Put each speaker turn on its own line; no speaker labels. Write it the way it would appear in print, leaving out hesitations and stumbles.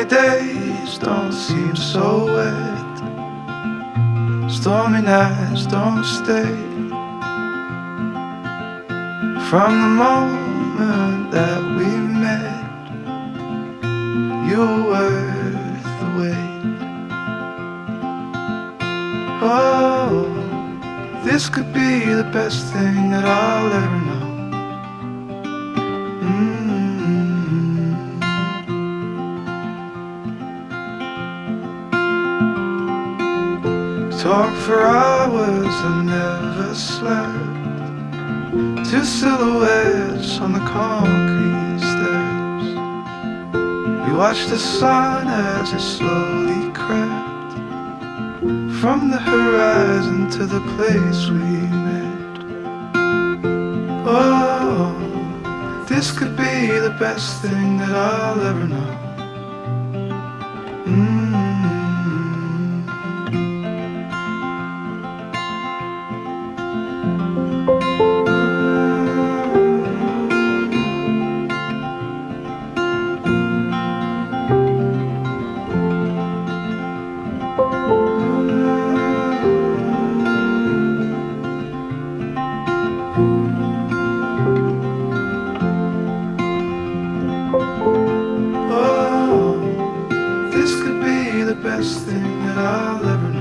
Sunny days don't seem so wet. Stormy nights don't stay. From the moment that we met, you were worth the wait. Oh, this could be the best thing that I'll ever know. Talk for hours and never slept. Two silhouettes on the concrete steps. We watched the sun as it slowly crept from the horizon to the place we met. Oh, this could be the best thing that I'll ever know. This could be the best thing that I'll ever know.